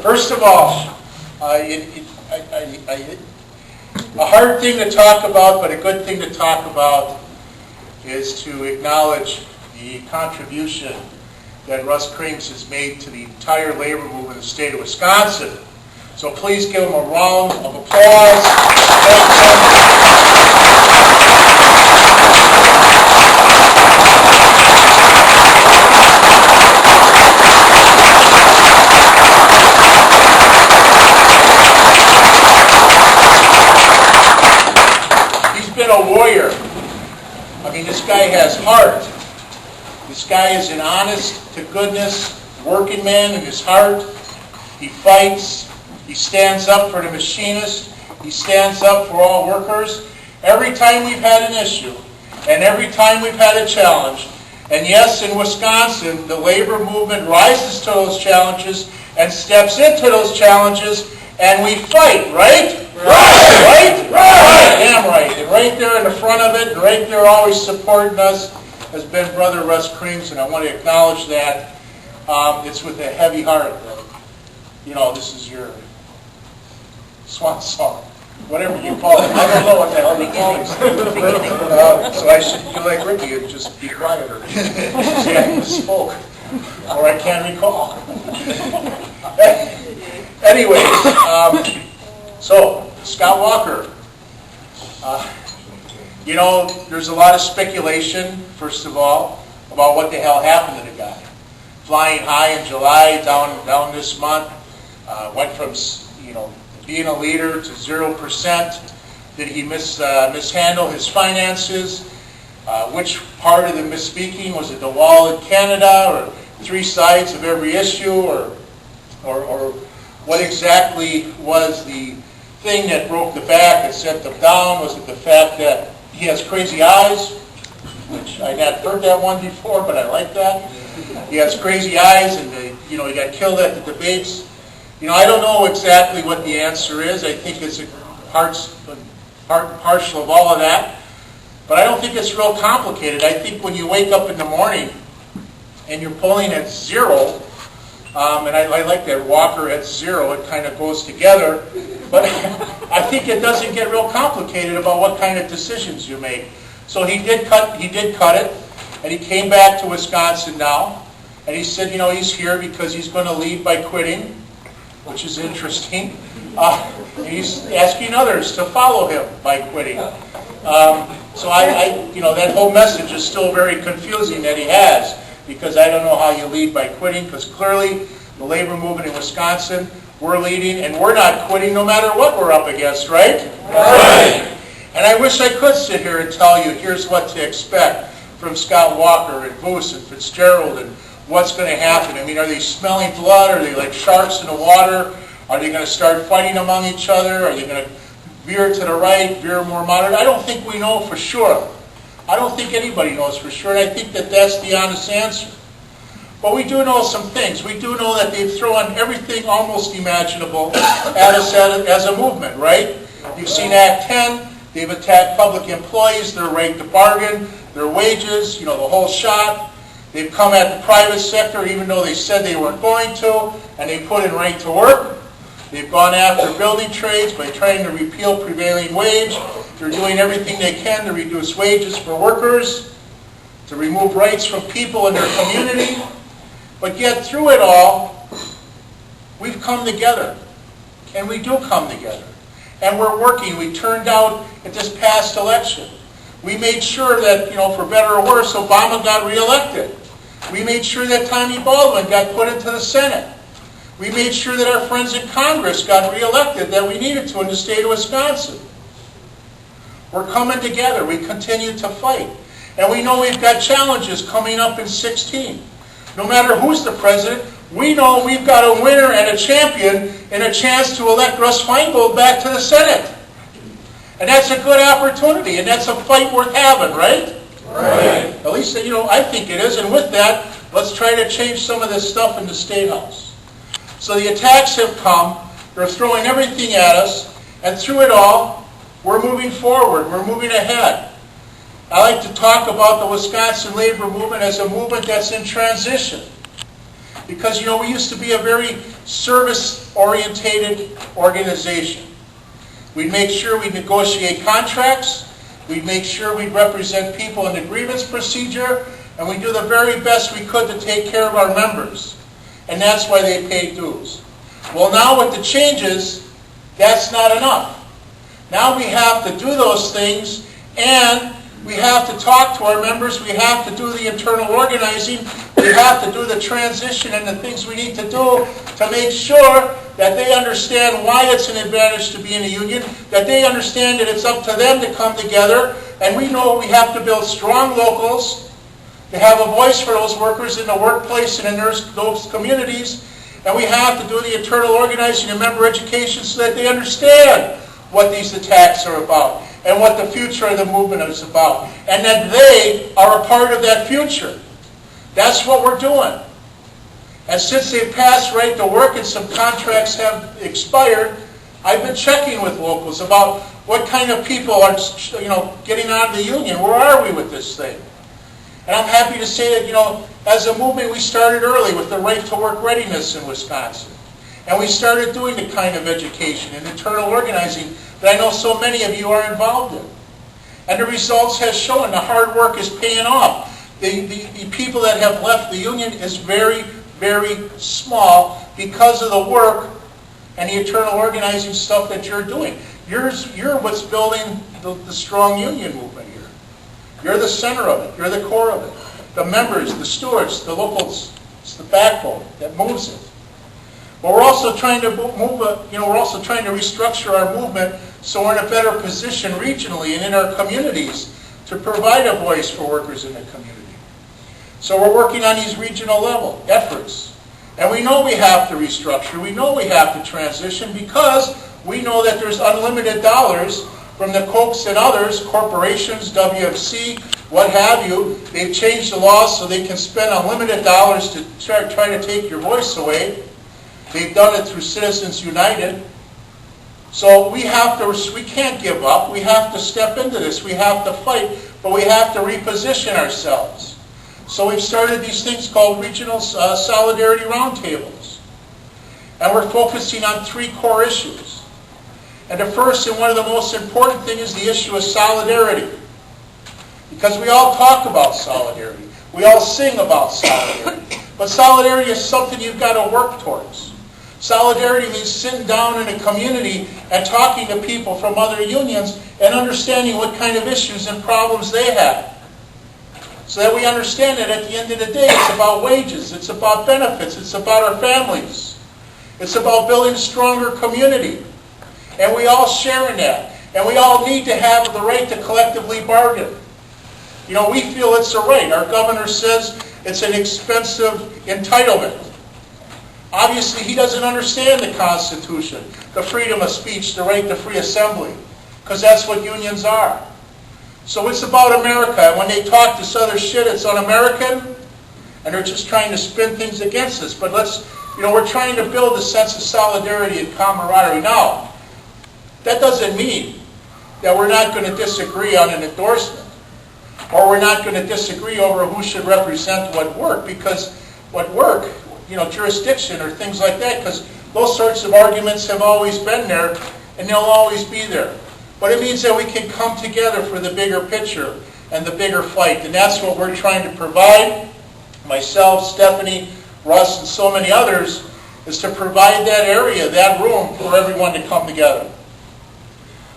First of all, a hard thing to talk about, but a good thing to talk about, is to acknowledge the contribution that Russ Krings has made to the entire labor movement in the state of Wisconsin. So please give him a round of applause. Been a warrior. I mean, this guy has heart. This guy is an honest to goodness working man in his heart. He fights. He stands up for the machinists. He stands up for all workers. Every time we've had an issue, and every time we've had a challenge, and yes, in Wisconsin, the labor movement rises to those challenges and steps into those challenges, and we fight, right? Right? Damn right. And right there in the front of it, and right there always supporting us, has been Brother Russ Krings, and I want to acknowledge that. It's with a heavy heart. You know, this is your swan song, whatever you call it. I don't know what the hell you call it. So I should do like Ricky and just be quieter. See, I misspoke, or I can't recall. Anyway, so Scott Walker. You know, there's a lot of speculation, first of all, about what the hell happened to the guy. Flying high in July, down this month, went from, you know, being a leader to 0%. Did he mishandle his finances? Which part of the misspeaking? Was it the wall in Canada, or three sides of every issue, or what exactly was the thing that broke the back and sent them down? Was it the fact that he has crazy eyes? Which I had heard that one before, but I like that. He has crazy eyes, and he got killed at the debates. You know, I don't know exactly what the answer is. I think it's part and parcel of all of that. But I don't think it's real complicated. I think when you wake up in the morning and you're polling at 0, and I like that Walker at 0, it kind of goes together. But I think it doesn't get real complicated about what kind of decisions you make. So he did cut it, and he came back to Wisconsin now, and he said, you know, he's here because he's going to lead by quitting, which is interesting. And he's asking others to follow him by quitting. So that whole message is still very confusing that he has, because I don't know how you lead by quitting, because clearly the labor movement in Wisconsin, we're leading, and we're not quitting no matter what we're up against, right? Right. And I wish I could sit here and tell you, here's what to expect from Scott Walker and Boos and Fitzgerald and what's going to happen. I mean, are they smelling blood? Are they like sharks in the water? Are they going to start fighting among each other? Are they going to veer to the right, veer more moderate? I don't think we know for sure. I don't think anybody knows for sure, and I think that that's the honest answer. But we do know some things. We do know that they've thrown everything almost imaginable at us as a movement, right? You've seen Act 10. They've attacked public employees, their right to bargain, their wages, the whole shot. They've come at the private sector even though they said they weren't going to, and they put in right to work. They've gone after building trades by trying to repeal prevailing wage. They're doing everything they can to reduce wages for workers, to remove rights from people in their community. But yet through it all, we've come together. And we do come together. And we're working. We turned out at this past election. We made sure that, for better or worse, Obama got reelected. We made sure that Tommy Baldwin got put into the Senate. We made sure that our friends in Congress got reelected that we needed to in the state of Wisconsin. We're coming together. We continue to fight. And we know we've got challenges coming up in 2016. No matter who's the president, we know we've got a winner and a champion and a chance to elect Russ Feingold back to the Senate. And that's a good opportunity, and that's a fight worth having, right? Right. At least, I think it is. And with that, let's try to change some of this stuff in the State House. So the attacks have come. They're throwing everything at us. And through it all, we're moving forward. We're moving ahead. I like to talk about the Wisconsin labor movement as a movement that's in transition. Because, you know, we used to be a very service-orientated organization. We'd make sure we'd negotiate contracts, we'd make sure we'd represent people in the grievance procedure, and we'd do the very best we could to take care of our members. And that's why they paid dues. Well, now with the changes, that's not enough. Now we have to do those things, and we have to talk to our members, we have to do the internal organizing, we have to do the transition and the things we need to do to make sure that they understand why it's an advantage to be in a union, that they understand that it's up to them to come together, and we know we have to build strong locals, to have a voice for those workers in the workplace and in those communities, and we have to do the internal organizing and member education so that they understand what these attacks are about and what the future of the movement is about, and that they are a part of that future. That's what we're doing. And since they've passed right to work and some contracts have expired, I've been checking with locals about what kind of people are, you know, getting out of the union. Where are we with this thing? And I'm happy to say that, you know, as a movement we started early with the right to work readiness in Wisconsin. And we started doing the kind of education and internal organizing that I know so many of you are involved in. And the results has shown the hard work is paying off. The people that have left the union is very, very small because of the work and the internal organizing stuff that you're doing. You're what's building the strong union movement here. You're the center of it. You're the core of it. The members, the stewards, the locals, it's the backbone that moves it. But we're also trying to we're also trying to restructure our movement so we're in a better position regionally and in our communities to provide a voice for workers in the community. So we're working on these regional level efforts. And we know we have to restructure, we know we have to transition because we know that there's unlimited dollars from the Kochs and others, corporations, WMC, what have you. They've changed the laws so they can spend unlimited dollars to try to take your voice away. They've done it through Citizens United. So we can't give up. We have to step into this. We have to fight, but we have to reposition ourselves. So we've started these things called regional solidarity roundtables. And we're focusing on 3 core issues. And the first and one of the most important things is the issue of solidarity. Because we all talk about solidarity. We all sing about solidarity. But solidarity is something you've got to work towards. Solidarity means sitting down in a community and talking to people from other unions and understanding what kind of issues and problems they have. So that we understand that at the end of the day, it's about wages, it's about benefits, it's about our families. It's about building a stronger community. And we all share in that. And we all need to have the right to collectively bargain. You know, we feel it's a right. Our governor says it's an expensive entitlement. Obviously, he doesn't understand the Constitution, the freedom of speech, the right to free assembly, because that's what unions are. So it's about America, and when they talk this other shit, it's un-American, and they're just trying to spin things against us. But we're trying to build a sense of solidarity and camaraderie. Now, that doesn't mean that we're not going to disagree on an endorsement, or we're not going to disagree over who should represent what work, because what work, jurisdiction or things like that, because those sorts of arguments have always been there and they'll always be there. But it means that we can come together for the bigger picture and the bigger fight, and that's what we're trying to provide. Myself, Stephanie, Russ, and so many others, is to provide that area, that room for everyone to come together.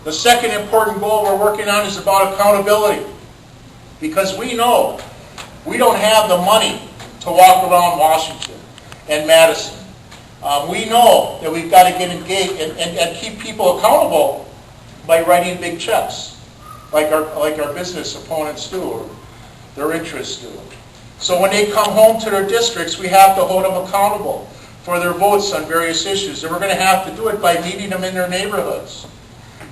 The second important goal we're working on is about accountability, because we know we don't have the money to walk around Washington and Madison. We know that we've got to get engaged and keep people accountable by writing big checks, like our business opponents do, or their interests do. So when they come home to their districts, we have to hold them accountable for their votes on various issues. And we're going to have to do it by meeting them in their neighborhoods,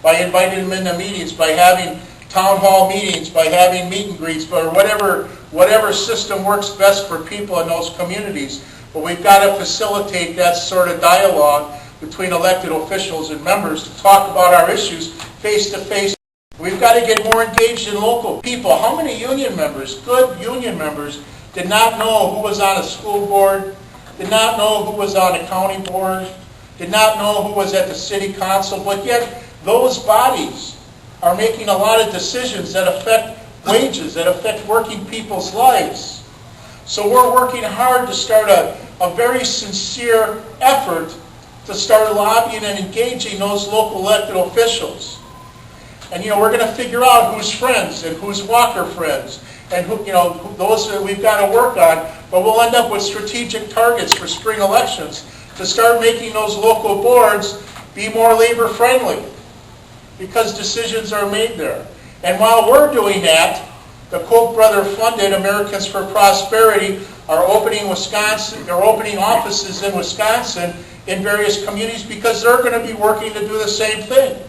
by inviting them into meetings, by having town hall meetings, by having meet and greets, or whatever system works best for people in those communities. But we've got to facilitate that sort of dialogue between elected officials and members to talk about our issues face to face. We've got to get more engaged in local people. How many union members, good union members, did not know who was on a school board? did not know who was on the county board, did not know who was at the city council, but yet those bodies are making a lot of decisions that affect wages, that affect working people's lives. So we're working hard to start a very sincere effort to start lobbying and engaging those local elected officials. And we're going to figure out who's friends and who's Walker friends, and who, those that we've got to work on. But we'll end up with strategic targets for spring elections to start making those local boards be more labor friendly, because decisions are made there. And while we're doing that, the Koch brother funded Americans for Prosperity are opening offices in Wisconsin in various communities, because they're going to be working to do the same thing.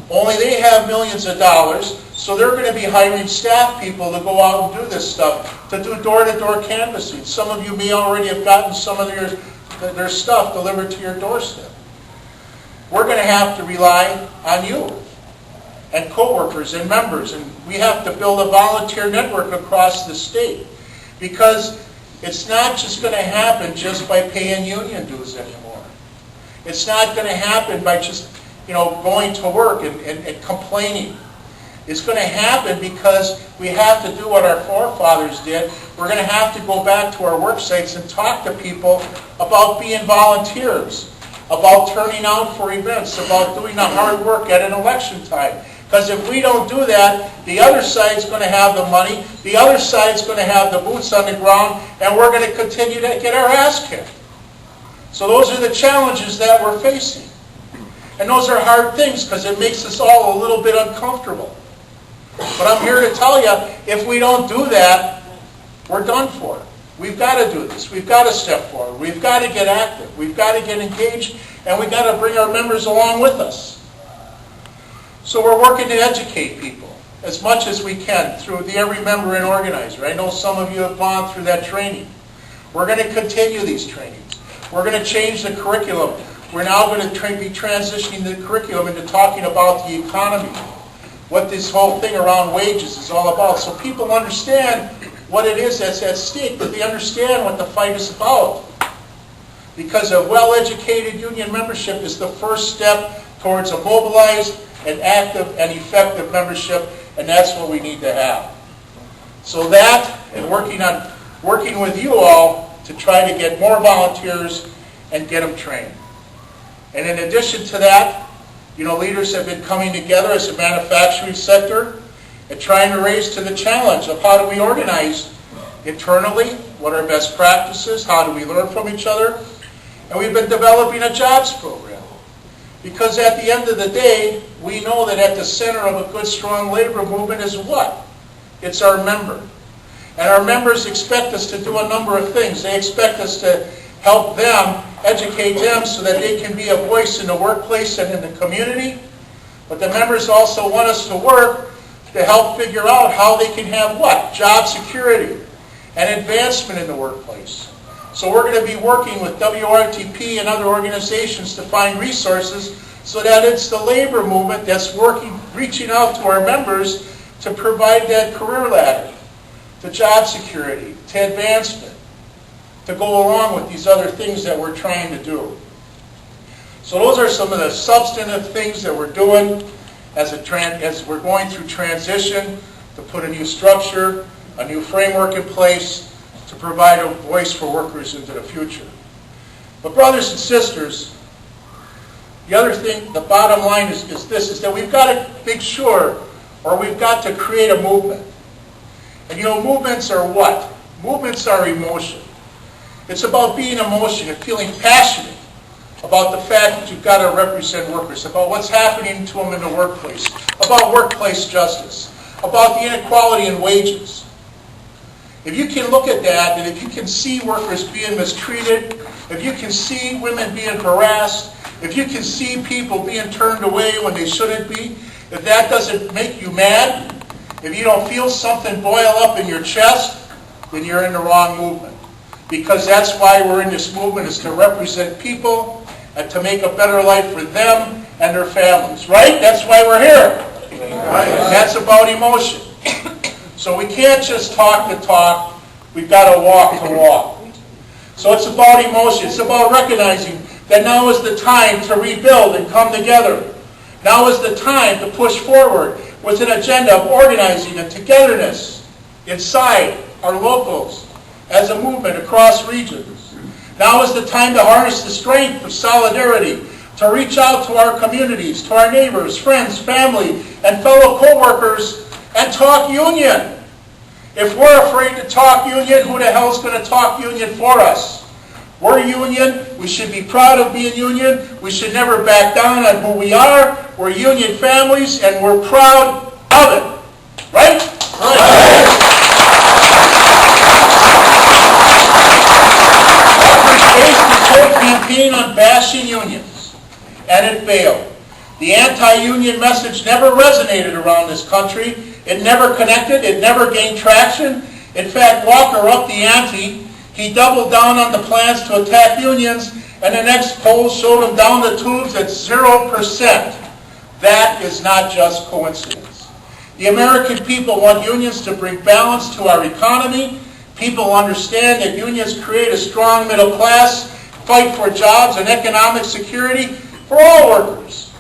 Only they have millions of dollars, so they're going to be hiring staff people to go out and do this stuff, to do door-to-door canvassing. Some of you may already have gotten some of their stuff delivered to your doorstep. We're going to have to rely on you and co-workers and members, and we have to build a volunteer network across the state, because it's not just going to happen just by paying union dues anymore. It's not going to happen by just going to work and complaining. It's going to happen because we have to do what our forefathers did. We're going to have to go back to our work sites and talk to people about being volunteers, about turning out for events, about doing the hard work at an election time. Because if we don't do that, the other side's going to have the money, the other side's going to have the boots on the ground, and we're going to continue to get our ass kicked. So those are the challenges that we're facing. And those are hard things, because it makes us all a little bit uncomfortable. But I'm here to tell you, if we don't do that, we're done for. We've got to do this. We've got to step forward. We've got to get active. We've got to get engaged, and we've got to bring our members along with us. So we're working to educate people as much as we can through the Every Member and Organizer. I know some of you have gone through that training. We're going to continue these trainings. We're going to change the curriculum. We're now going to be transitioning the curriculum into talking about the economy, what this whole thing around wages is all about, so people understand what it is that's at stake, that they understand what the fight is about. Because a well-educated union membership is the first step towards a mobilized and active and effective membership, and that's what we need to have. So that, and working with you all to try to get more volunteers and get them trained. And in addition to that, leaders have been coming together as a manufacturing sector and trying to raise to the challenge of how do we organize internally, what are best practices, how do we learn from each other, and we've been developing a jobs program. Because at the end of the day, we know that at the center of a good, strong labor movement is what? It's our member. And our members expect us to do a number of things. They expect us to help them, educate them so that they can be a voice in the workplace and in the community. But the members also want us to work to help figure out how they can have what? Job security and advancement in the workplace. So we're going to be working with WRTP and other organizations to find resources so that it's the labor movement that's reaching out to our members to provide that career ladder, to job security, to advancement, to go along with these other things that we're trying to do. So those are some of the substantive things that we're doing as we're going through transition, to put a new structure, a new framework in place, to provide a voice for workers into the future. But brothers and sisters, the other thing, the bottom line is that we've got to make sure, or we've got to create a movement. And movements are what? Movements are emotion. It's about being emotion and feeling passionate about the fact that you've got to represent workers, about what's happening to them in the workplace, about workplace justice, about the inequality in wages. If you can look at that, and if you can see workers being mistreated, if you can see women being harassed, if you can see people being turned away when they shouldn't be, if that doesn't make you mad, if you don't feel something boil up in your chest, then you're in the wrong movement. Because that's why we're in this movement, is to represent people and to make a better life for them and their families. Right? That's why we're here. Right? And that's about emotion. So we can't just talk the talk, we've got to walk the walk. So it's about emotion. It's about recognizing that now is the time to rebuild and come together. Now is the time to push forward with an agenda of organizing and togetherness inside our locals as a movement across regions. Now is the time to harness the strength of solidarity, to reach out to our communities, to our neighbors, friends, family, and fellow co-workers, and talk union. If we're afraid to talk union, who the hell's going to talk union for us? We're union. We should be proud of being union. We should never back down on who we are. We're union families, and we're proud of it. Right? Right. Our based this whole campaign on bashing unions, and it failed. The anti-union message never resonated around this country. It never connected. It never gained traction. In fact, Walker upped the ante. He doubled down on the plans to attack unions, and the next poll showed him down the tubes at 0%. That is not just coincidence. The American people want unions to bring balance to our economy. People understand that unions create a strong middle class, fight for jobs and economic security for all workers.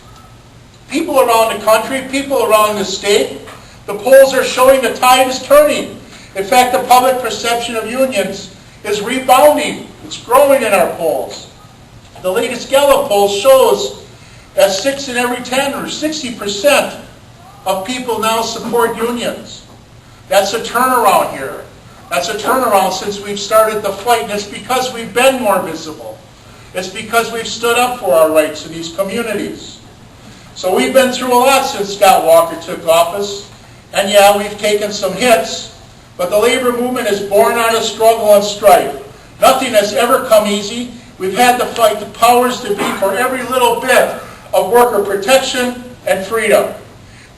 People around the country, people around the state, the polls are showing the tide is turning. In fact, the public perception of unions is rebounding. It's growing in our polls. The latest Gallup poll shows that 6 in every 10, or 60% of people now support unions. That's a turnaround here. That's a turnaround since we've started the fight, and it's because we've been more visible. It's because we've stood up for our rights in these communities. So we've been through a lot since Scott Walker took office, and yeah, we've taken some hits, but the labor movement is born out of struggle and strife. Nothing has ever come easy. We've had to fight the powers to be for every little bit of worker protection and freedom.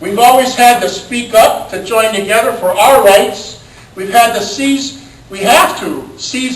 We've always had to speak up, to join together for our rights. We have to seize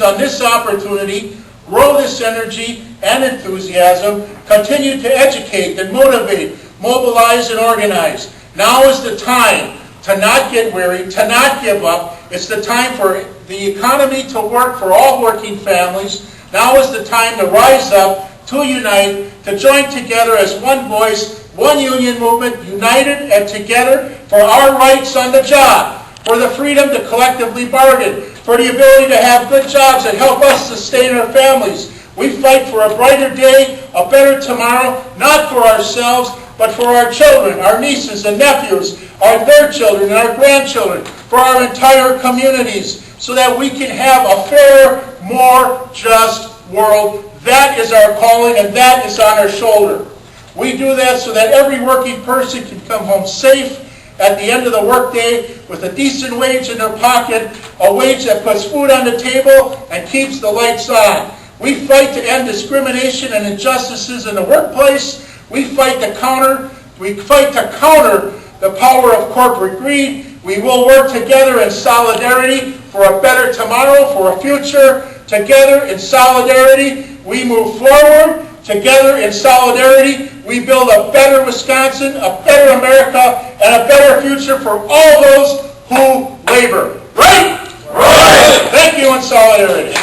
on this opportunity, grow this energy and enthusiasm, continue to educate and motivate, mobilize and organize. Now is the time to not get weary, to not give up. It's the time for the economy to work for all working families. Now is the time to rise up, to unite, to join together as one voice, one union movement, united and together for our rights on the job, for the freedom to collectively bargain, for the ability to have good jobs that help us sustain our families. We fight for a brighter day, a better tomorrow, not for ourselves, but for our children, our nieces and nephews, their children and our grandchildren, for our entire communities, so that we can have a fairer, more just world. That is our calling, and that is on our shoulder. We do that so that every working person can come home safe at the end of the workday with a decent wage in their pocket, a wage that puts food on the table and keeps the lights on. We fight to end discrimination and injustices in the workplace. We fight to counter the power of corporate greed. We will work together in solidarity for a better tomorrow, for a future. Together in solidarity, we move forward. Together in solidarity, we build a better Wisconsin, a better America, and a better future for all those who labor. Right? Right. Thank you in solidarity.